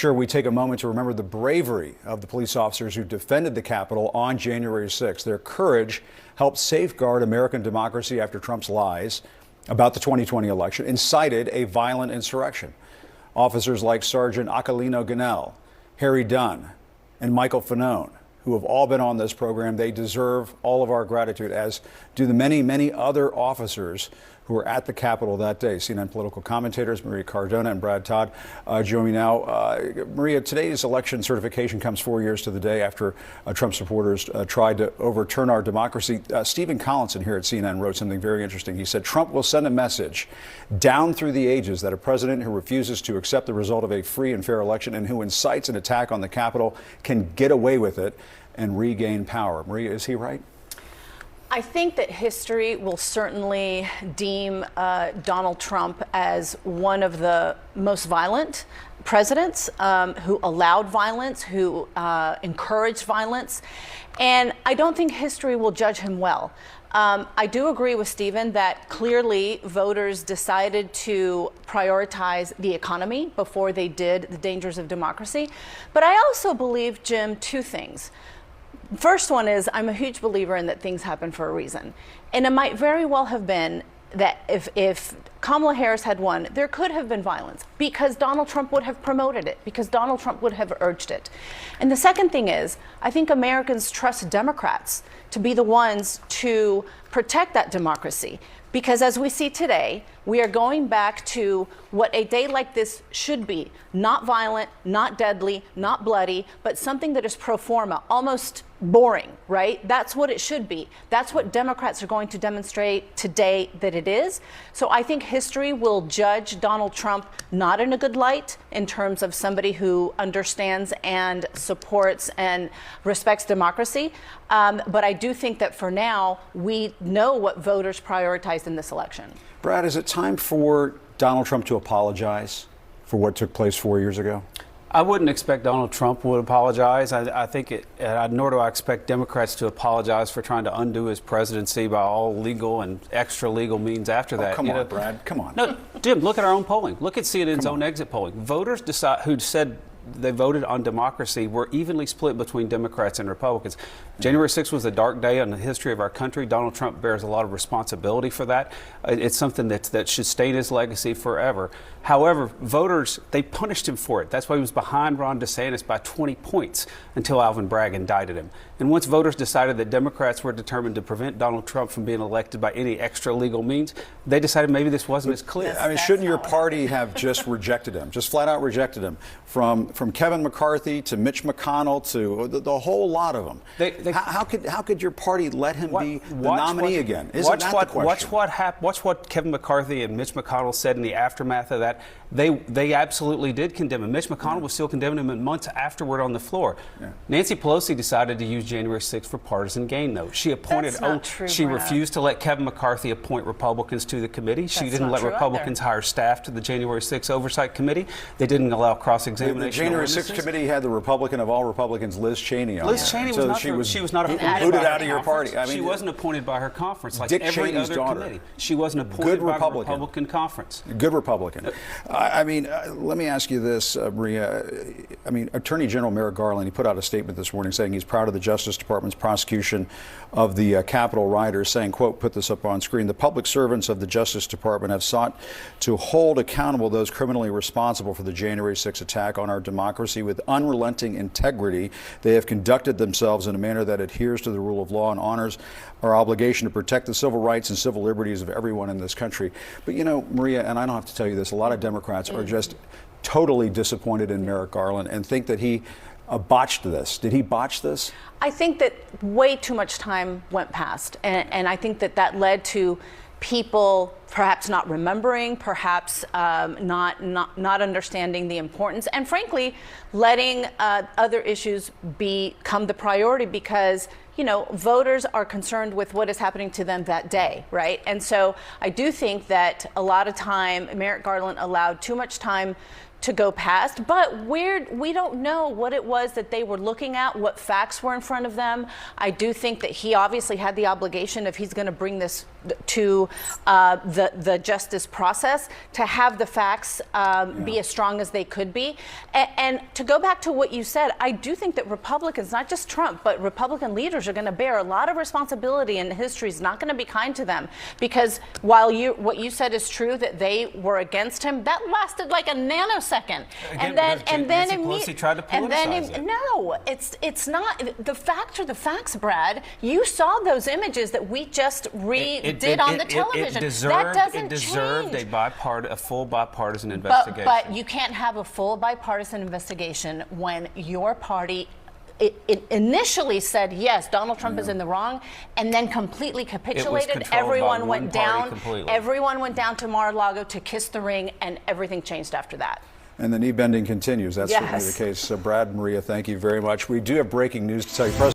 sure we take a moment to remember the bravery of the police officers who defended the Capitol on January 6th. Their courage helped safeguard American democracy after Trump's lies about the 2020 election incited a violent insurrection. Officers like Sergeant Aquilino Ganell, Harry Dunn, and Michael Fanone, who have all been on this program, they deserve all of our gratitude, as do the many, many other officers who were at the Capitol that day. CNN political commentators Maria Cardona and Brad Todd join me now. Maria, today's election certification comes 4 years to the day after Trump supporters tried to overturn our democracy. Stephen Collinson here at CNN wrote something very interesting. He said, Trump will send a message down through the ages that a president who refuses to accept the result of a free and fair election and who incites an attack on the Capitol can get away with it and regain power. Maria, is he right? I think that history will certainly deem Donald Trump as one of the most violent presidents who allowed violence, who encouraged violence. And I don't think history will judge him well. I do agree with Stephen that clearly voters decided to prioritize the economy before they did the dangers of democracy. But I also believe, Jim, two things. First one is I'm a huge believer in that things happen for a reason. And it might very well have been that if Kamala Harris had won, there could have been violence because Donald Trump would have promoted it, because Donald Trump would have urged it. And the second thing is, I think Americans trust Democrats to be the ones to protect that democracy. Because as we see today, we are going back to what a day like this should be. Not violent, not deadly, not bloody, but something that is pro forma, almost boring, right? That's what it should be. That's what Democrats are going to demonstrate today that it is. So I think history will judge Donald Trump not in a good light in terms of somebody who understands and supports and respects democracy. But I do think that for now, we know what voters prioritized in this election. Brad, is it time for Donald Trump to apologize for what took place 4 years ago? I wouldn't expect Donald Trump would apologize. I think nor do I expect Democrats to apologize for trying to undo his presidency by all legal and extra legal means after that. Come on, Brad. Come on. No, Jim, look at our own polling. Look at CNN's own exit polling. Voters who said they voted on democracy were evenly split between Democrats and Republicans. January 6th was a dark day in the history of our country. Donald Trump bears a lot of responsibility for that. It's something that should stain his legacy forever. However, voters, they punished him for it. That's why he was behind Ron DeSantis by 20 points until Alvin Bragg indicted him. And once voters decided that Democrats were determined to prevent Donald Trump from being elected by any extra legal means, they decided maybe this wasn't as clear. I mean, shouldn't your party have just rejected him, just flat out rejected him, from Kevin McCarthy to Mitch McConnell to the whole lot of them? How could your party let him be the nominee again? Isn't that the question? Watch what Kevin McCarthy and Mitch McConnell said in the aftermath of that. They absolutely did condemn him. Mitch McConnell was still condemning him months afterward on the floor. Yeah. Nancy Pelosi decided to use January 6th for partisan gain, though. She appointed. She refused to let Kevin McCarthy appoint Republicans to the committee. She didn't let Republicans hire staff to the January 6th Oversight Committee. They didn't allow cross-examination. The January 6th committee had the Republican of all Republicans, Liz Cheney, on Liz Cheney was not. She was not booted out of your party. I mean, she wasn't appointed by her conference like Dick every Cheney's other daughter. committee. She wasn't appointed by the Republican conference. Good Republican. I mean, let me ask you this, Maria. I mean, Attorney General Merrick Garland, he put out a statement this morning saying he's proud of the Justice Department's prosecution of the Capitol rioters, saying, quote, put this up on screen, the public servants of the Justice Department have sought to hold accountable those criminally responsible for the January 6th attack on our democracy with unrelenting integrity. They have conducted themselves in a manner that adheres to the rule of law and honors our obligation to protect the civil rights and civil liberties of everyone in this country. But, you know, Maria, and I don't have to tell you this, a lot of Democrats are just totally disappointed in Merrick Garland and think that he botched this. Did he botch this? I think that way too much time went past. And I think that led to people perhaps not remembering, perhaps not understanding the importance, and frankly, letting other issues become the priority because, you know, voters are concerned with what is happening to them that day, right? And so I do think that a lot of time, Merrick Garland allowed too much time to go past. But we don't know what it was that they were looking at, what facts were in front of them. I do think that he obviously had the obligation, if he's going to bring this to the justice process, to have the facts be as strong as they could be. And to go back to what you said, I do think that Republicans, not just Trump, but Republican leaders are going to bear a lot of responsibility, and history is not going to be kind to them. Because while what you said is true, that they were against him, that lasted like a nanosecond. Again, and then Nancy Pelosi tried to politicize it. No, it's not. The facts are the facts, Brad. You saw those images that we just did on the television. It deserved a full bipartisan investigation. But you can't have a full bipartisan investigation when your party it initially said, yes, Donald Trump is in the wrong, and then completely capitulated. Everyone went down. Everyone went down to Mar-a-Lago to kiss the ring, and everything changed after that. And the knee bending continues. That's certainly the case. So Brad, Maria, thank you very much. We do have breaking news to tell you.